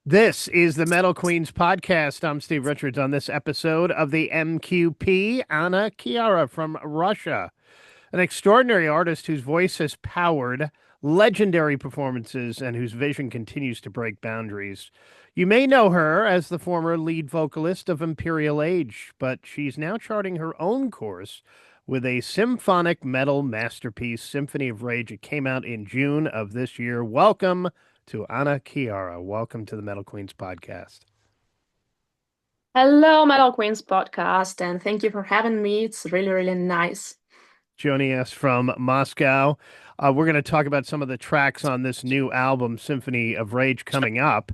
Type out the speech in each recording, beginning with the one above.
This is the Metal Queens podcast. I'm Steve Richards. On this episode of the MQP, Anna KiaRa from Russia, an extraordinary artist whose voice has powered legendary performances and whose vision continues to break boundaries. You may know her as the former lead vocalist of Imperial Age, but she's now charting her own course with a symphonic metal masterpiece, Symphony of Rage. It came out in June of this year. Welcome to Anna KiaRa. Welcome to the Metal Queens podcast. Hello, Metal Queens podcast, and thank you for having me. It's really, really nice. Joining us from Moscow. We're going to talk about some of the tracks on this new album, Symphony of Rage, coming up.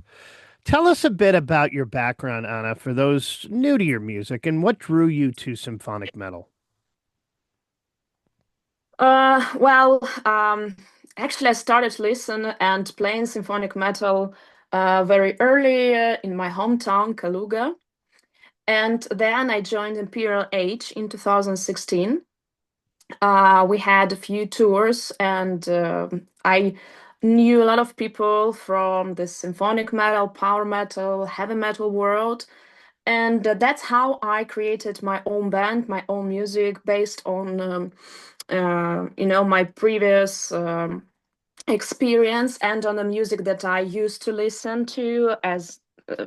Tell us a bit about your background, Anna, for those new to your music, and what drew you to symphonic metal. Uh, well, um, Actually, I started to listen and playing symphonic metal very early in my hometown, Kaluga. And then I joined Imperial Age in 2016. We had a few tours, and I knew a lot of people from the symphonic metal, power metal, heavy metal world. And that's how I created my own band, my own music based on, my previous experience and on the music that I used to listen to, as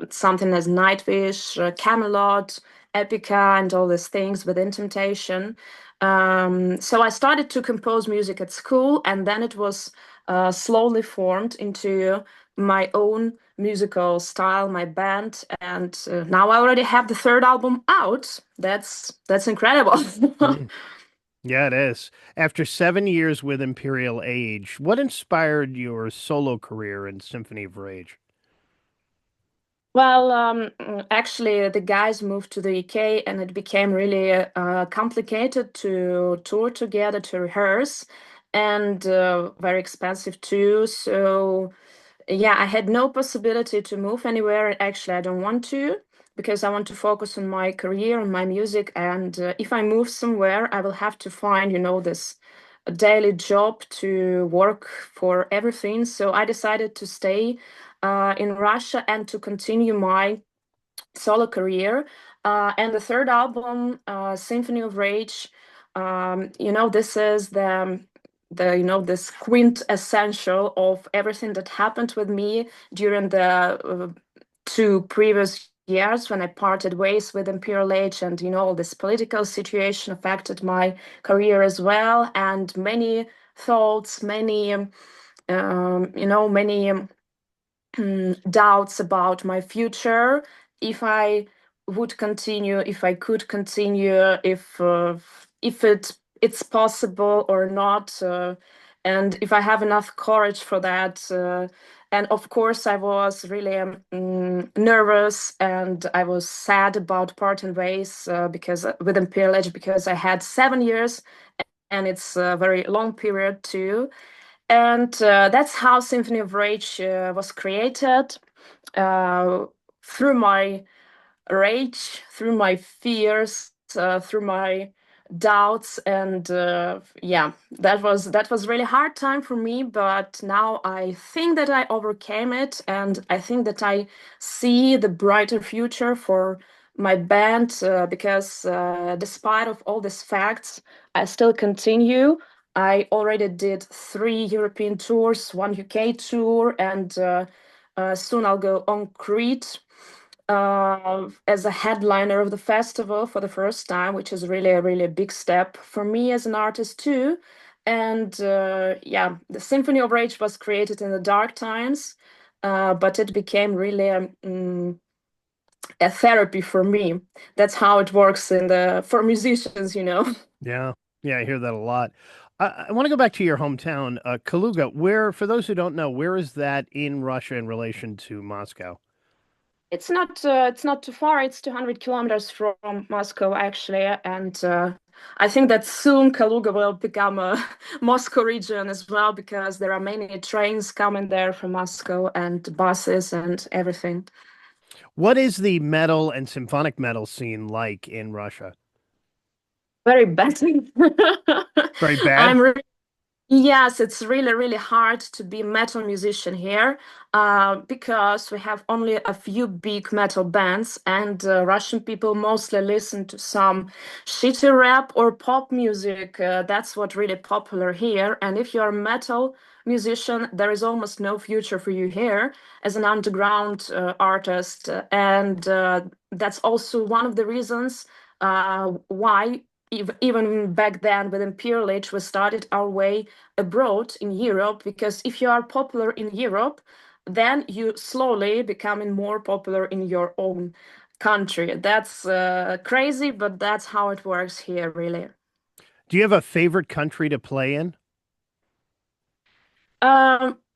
something as Nightwish, Camelot, Epica, and all these things within Temptation. So I started to compose music at school, and then it was slowly formed into my own musical style, my band, and now I already have the third album out. That's incredible. Mm. Yeah, it is. After 7 years with Imperial Age, what inspired your solo career in Symphony of Rage? Actually, the guys moved to the UK, and it became really complicated to tour together, to rehearse, and very expensive too. So, yeah, I had no possibility to move anywhere. Actually, I don't want to because I want to focus on my career and my music. And if I move somewhere, I will have to find, this daily job to work for everything. So I decided to stay in Russia and to continue my solo career. And the third album, Symphony of Rage, this is this quintessential of everything that happened with me during the two previous years when I parted ways with Imperial Age, and all this political situation affected my career as well, and many thoughts, many doubts about my future, if I would continue, if I could continue, if it's possible or not, and if I have enough courage for that. And of course, I was really nervous, and I was sad about parting ways because with Imperial Age, because I had 7 years, and it's a very long period too. And that's how Symphony of Rage was created, uh, through my rage, through my fears, through my doubts, and yeah, that was really hard time for me. But now I think that I overcame it, and I think that I see the brighter future for my band, because despite of all these facts, I still continue. I already did 3 European tours, one UK tour, and soon I'll go on Crete as a headliner of the festival for the first time, which is really a really big step for me as an artist too. And yeah, the Symphony of Rage was created in the dark times, but it became really a therapy for me. That's how it works in the for musicians. Yeah, yeah, I hear that a lot. I want to go back to your hometown, Kaluga, where, for those who don't know, where is that in Russia in relation to Moscow? It's not too far. It's 200 kilometers from Moscow, actually, and I think that soon Kaluga will become a Moscow region as well, because there are many trains coming there from Moscow and buses and everything. What is the metal and symphonic metal scene like in Russia? Very bad. Very bad? I'm re Yes, it's really, really hard to be a metal musician here because we have only a few big metal bands, and Russian people mostly listen to some shitty rap or pop music. That's what really popular here. And if you're a metal musician, there is almost no future for you here as an underground artist. And that's also one of the reasons why. Even back then, with Imperial Age, we started our way abroad in Europe because if you are popular in Europe, then you slowly becoming more popular in your own country. That's crazy, but that's how it works here, really. Do you have a favorite country to play in?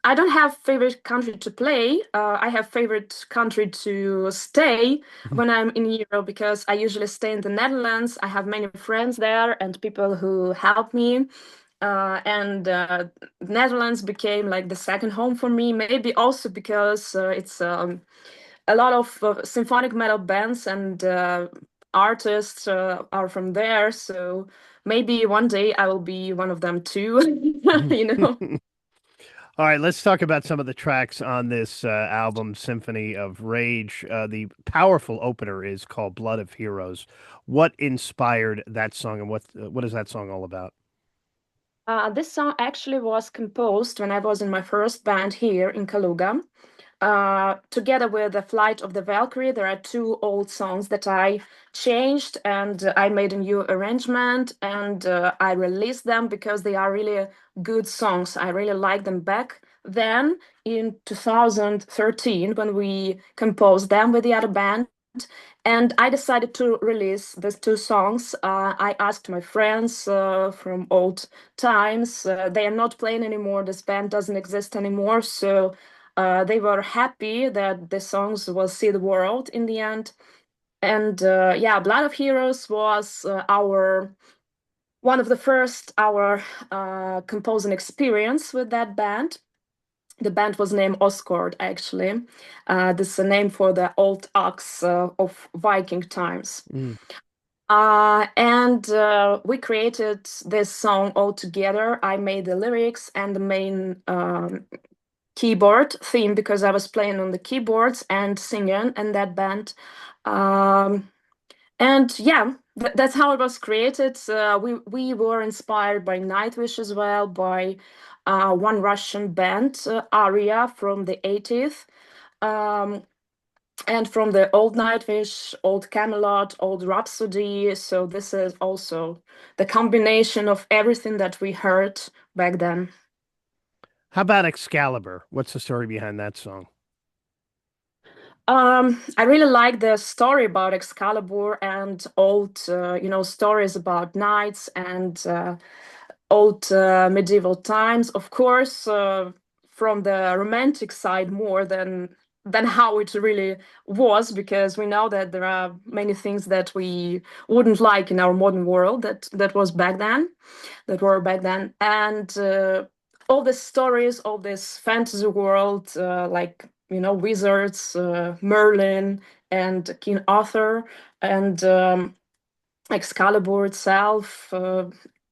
I don't have favorite country to play. I have favorite country to stay when I'm in Europe because I usually stay in the Netherlands. I have many friends there and people who help me. And Netherlands became like the second home for me, maybe also because it's a lot of symphonic metal bands and artists are from there. So maybe one day I will be one of them too, you know. All right, let's talk about some of the tracks on this album, Symphony of Rage. The powerful opener is called Blood of Heroes. What inspired that song, and what is that song all about? This song actually was composed when I was in my first band here in Kaluga. Together with The Flight of the Valkyrie, there are two old songs that I changed and I made a new arrangement and I released them because they are really good songs. I really like them back then in 2013 when we composed them with the other band. And I decided to release these two songs. I asked my friends from old times. They are not playing anymore. This band doesn't exist anymore. So they were happy that the songs will see the world in the end. And yeah, Blood of Heroes was our one of the first our composing experience with that band. The band was named Oscord, actually. This is a name for the old ox of Viking times. Mm. And we created this song all together. I made the lyrics and the main keyboard theme because I was playing on the keyboards and singing in that band. Um, and yeah, that's how it was created. We were inspired by Nightwish as well, by one Russian band, Aria from the 80s, um, and from the old Nightwish, old Camelot, old Rhapsody. So this is also the combination of everything that we heard back then. How about Excalibur? What's the story behind that song? I really like the story about Excalibur and old, stories about knights and old medieval times. Of course, from the romantic side more than how it really was, because we know that there are many things that we wouldn't like in our modern world that was back then, that were back then, and all the stories, all this fantasy world, like wizards, Merlin, and King Arthur, and Excalibur itself.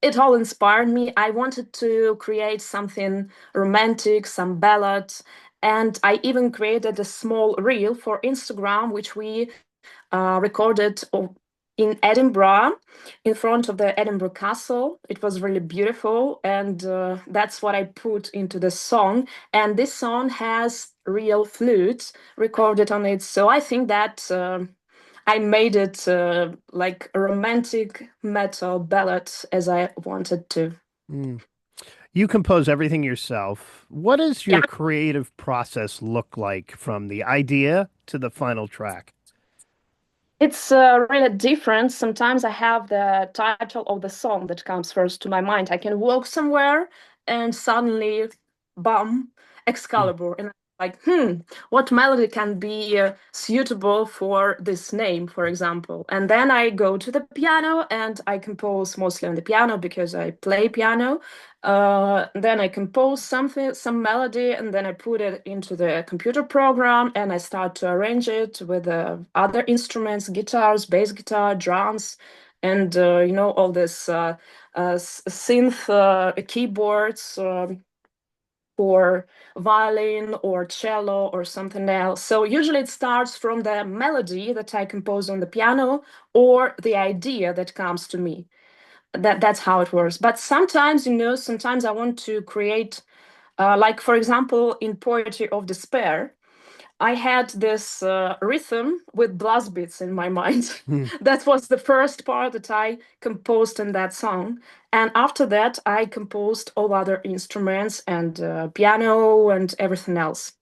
It all inspired me. I wanted to create something romantic, some ballads, and I even created a small reel for Instagram, which we recorded in Edinburgh, in front of the Edinburgh Castle. It was really beautiful, and that's what I put into the song. And this song has real flutes recorded on it, so I think that I made it like a romantic metal ballad as I wanted to. Mm. You compose everything yourself. What does Yeah. your creative process look like from the idea to the final track? It's really different. Sometimes I have the title of the song that comes first to my mind. I can walk somewhere and suddenly, bam, Mm. Excalibur. And I'm like, what melody can be suitable for this name, for example? And then I go to the piano and I compose mostly on the piano because I play piano. Then I compose something, some melody, and then I put it into the computer program and I start to arrange it with other instruments, guitars, bass guitar, drums, and all this synth keyboards for violin or cello or something else. So usually it starts from the melody that I compose on the piano or the idea that comes to me. That's how it works. But sometimes, sometimes I want to create, like for example, in Poetry of Despair, I had this rhythm with blast beats in my mind. Hmm. That was the first part that I composed in that song. And after that, I composed all other instruments and piano and everything else.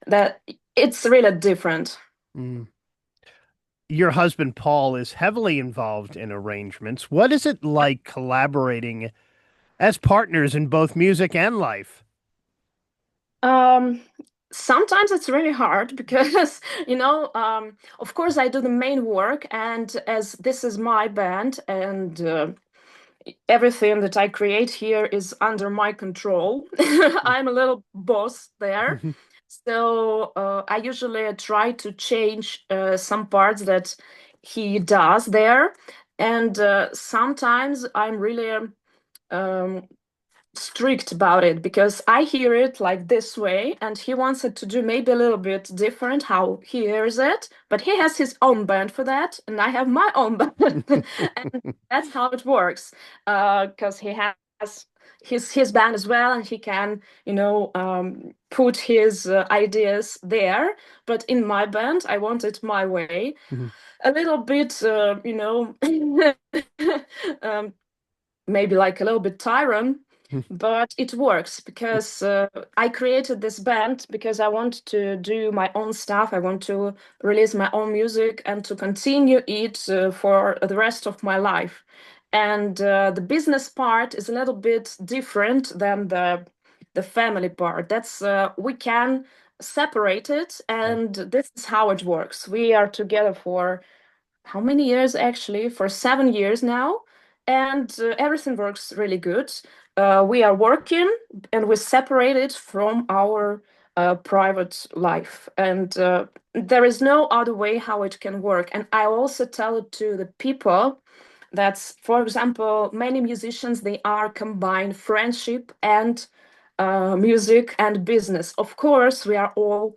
That it's really different. Mm. Your husband, Paul, is heavily involved in arrangements. What is it like collaborating as partners in both music and life? Um, Sometimes it's really hard because, of course, I do the main work, and as this is my band, and everything that I create here is under my control. I'm a little boss there. So I usually try to change some parts that he does there. And sometimes I'm really um, strict about it because I hear it like this way, and he wants it to do maybe a little bit different how he hears it. But he has his own band for that, and I have my own band, and that's how it works. Because he has his band as well, and he can put his ideas there. But in my band, I want it my way, a little bit, um, maybe like a little bit tyrant, but it works because I created this band because I want to do my own stuff. I want to release my own music and to continue it for the rest of my life. And the business part is a little bit different than the family part. That's we can separate it, Yeah. and this is how it works. We are together for how many years actually? For 7 years now, and everything works really good. We are working and we separated from our private life, and there is no other way how it can work. And I also tell it to the people. That's, for example, many musicians, they are combine friendship and music and business. Of course, we are all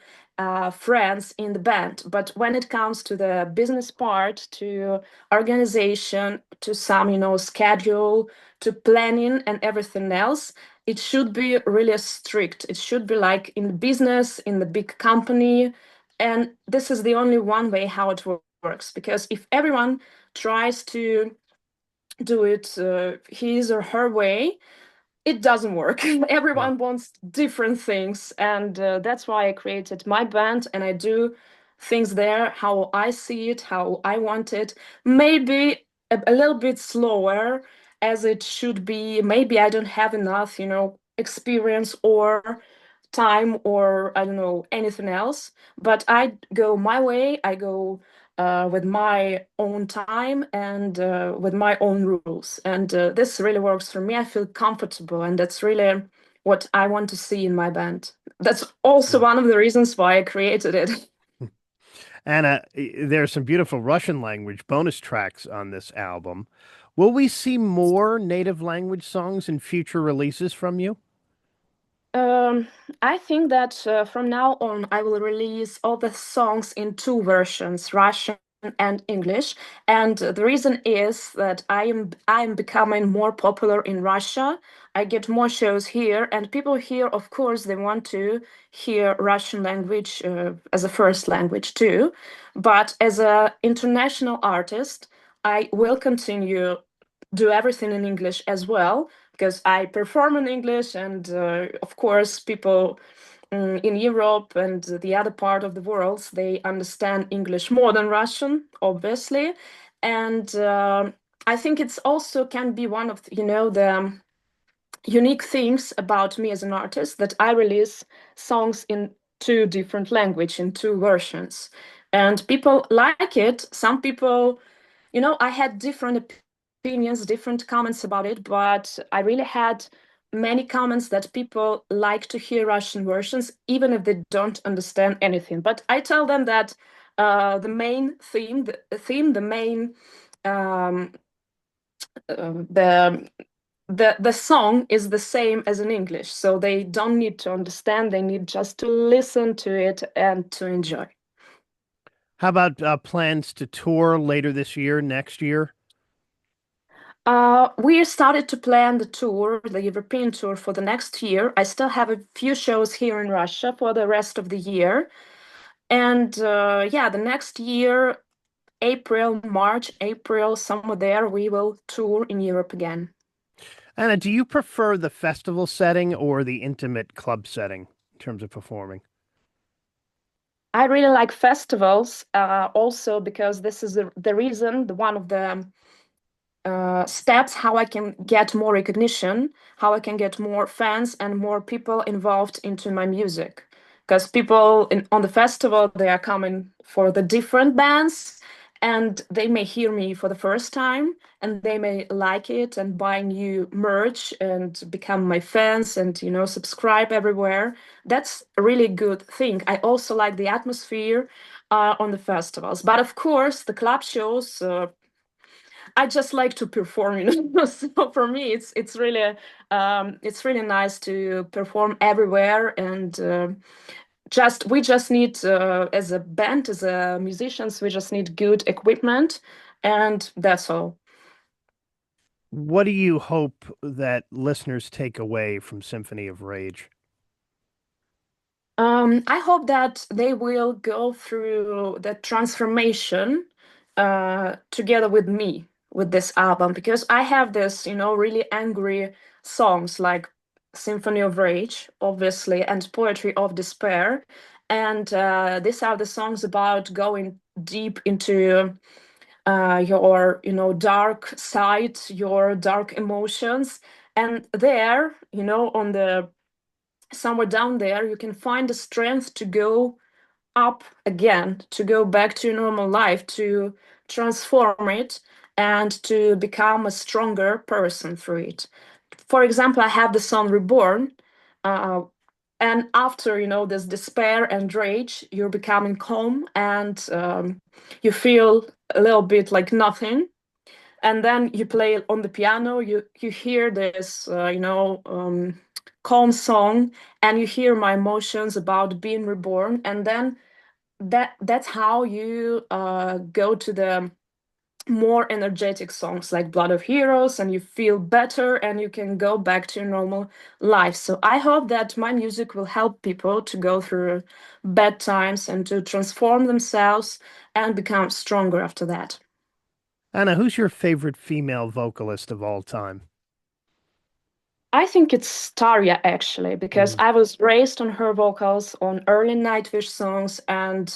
friends in the band, but when it comes to the business part, to organization, to some, schedule, to planning and everything else, it should be really strict. It should be like in business, in the big company. And this is the only one way how it works. Because if everyone tries to do it his or her way, it doesn't work. Yeah. Everyone wants different things, and that's why I created my band, and I do things there how I see it, how I want it. Maybe a little bit slower as it should be. Maybe I don't have enough, experience or time or I don't know anything else. But I go my way. I go with my own time and with my own rules. And this really works for me. I feel comfortable, and that's really what I want to see in my band. That's also Yeah. one of the reasons why I created it. Anna, there's some beautiful Russian language bonus tracks on this album. Will we see more native language songs in future releases from you? Um, I think that from now on, I will release all the songs in two versions, Russian and English. And the reason is that I am becoming more popular in Russia. I get more shows here, and people here, of course, they want to hear Russian language as a first language too. But as an international artist, I will continue do everything in English as well because I perform in English, and of course, people in Europe and the other part of the world they understand English more than Russian, obviously, and I think it's also can be one of the unique things about me as an artist that I release songs in two different language in two versions, and people like it. Some people I had different opinions, different comments about it, but I really had many comments that people like to hear Russian versions, even if they don't understand anything. But I tell them that the main theme, the main um, the the song is the same as in English, so they don't need to understand. They need just to listen to it and to enjoy. How about plans to tour later this year, next year? We started to plan the tour, the European tour for the next year. I still have a few shows here in Russia for the rest of the year. And yeah, the next year, April, March, April, somewhere there, we will tour in Europe again. Anna, do you prefer the festival setting or the intimate club setting in terms of performing? I really like festivals, also because this is the reason, one of the steps how I can get more recognition, how I can get more fans and more people involved into my music. Because people on the festival, they are coming for the different bands and they may hear me for the first time and they may like it and buy new merch and become my fans and, subscribe everywhere. That's a really good thing. I also like the atmosphere on the festivals. But of course, the club shows, I just like to perform, So for me, it's really nice to perform everywhere, and just we just need as a band, as a musicians, we just need good equipment, and that's all. What do you hope that listeners take away from Symphony of Rage? I hope that they will go through the transformation together with me with this album because I have this, really angry songs like Symphony of Rage, obviously, and Poetry of Despair. And these are the songs about going deep into your, dark side, your dark emotions. And there, on the somewhere down there, you can find the strength to go up again, to go back to normal life, to transform it, and to become a stronger person through it. For example, I have the song Reborn. Uh, and after, this despair and rage, you're becoming calm and you feel a little bit like nothing, and then you play on the piano, you hear this calm song, and you hear my emotions about being reborn, and then that's how you go to the more energetic songs like Blood of Heroes, and you feel better and you can go back to your normal life. So I hope that my music will help people to go through bad times and to transform themselves and become stronger after that. Anna, who's your favorite female vocalist of all time? I think it's Tarja actually, because Mm. I was raised on her vocals on early Nightwish songs, and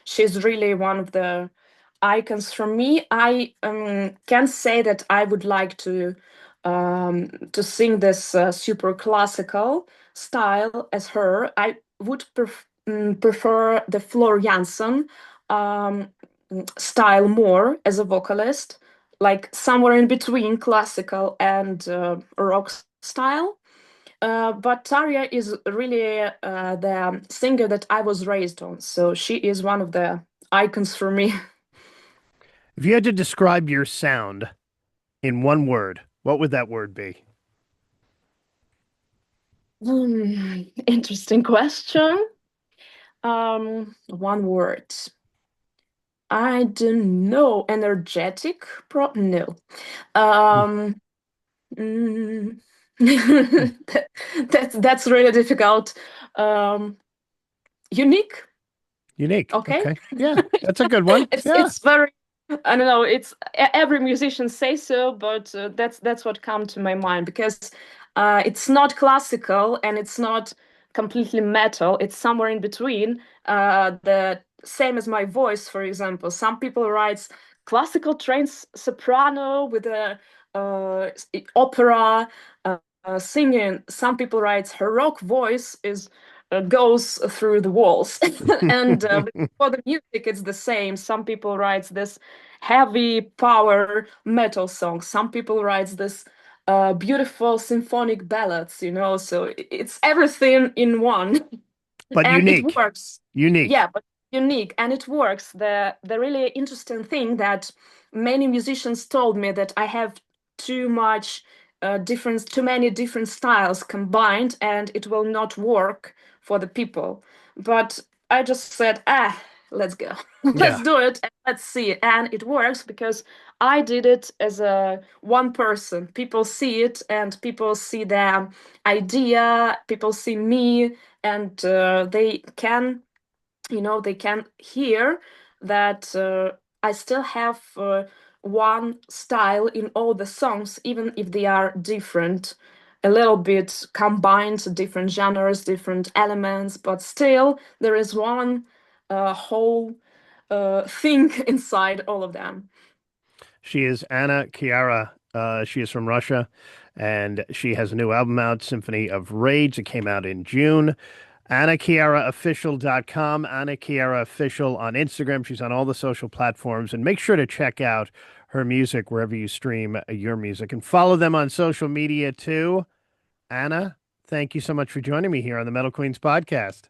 she's really one of the icons for me. I can say that I would like to sing this super classical style as her. I would prefer the Floor Jansen um, style more as a vocalist, like somewhere in between classical and rock style. But Tarja is really the singer that I was raised on, so she is one of the icons for me. If you had to describe your sound in one word, what would that word be? Interesting question. One word. I don't know. Energetic? No. Um, mm, that's really difficult. Um, Unique. Unique. Okay. Okay. Yeah, that's a good one. Yeah. It's very, I don't know, it's every musician say so, but that's what come to my mind because it's not classical and it's not completely metal. It's somewhere in between. The same as my voice, for example. Some people write classical trained soprano with a opera singing. Some people write her rock voice is goes through the walls, and for the music, it's the same. Some people write this heavy power metal song. Some people write this beautiful symphonic ballads. So it's everything in one, But and it unique. works. Unique. Yeah, but unique, and it works. The really interesting thing that many musicians told me that I have too much too many different styles combined, and it will not work for the people. But I just said, let's go. Let's Yeah. do it and let's see. And it works because I did it as a one person. People see it and people see the idea, people see me, and they can, they can hear that I still have one style in all the songs, even if they are different, a little bit combined, different genres, different elements, but still there is one whole thing inside all of them. She is KiaRa. She is from Russia, and she has a new album out, Symphony of Rage. It came out in June. AnnaKiaraOfficial.com, Anna Kiara Official on Instagram. She's on all the social platforms. And make sure to check out her music wherever you stream your music. And follow them on social media too. Anna, thank you so much for joining me here on the Metal Queens podcast.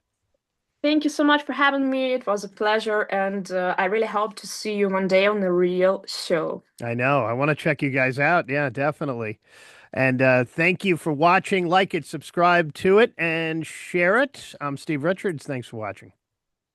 Thank you so much for having me. It was a pleasure, and I really hope to see you one day on the real show. I know. I want to check you guys out. Yeah, definitely. And thank you for watching. Like it, subscribe to it, and share it. I'm Steve Richards. Thanks for watching.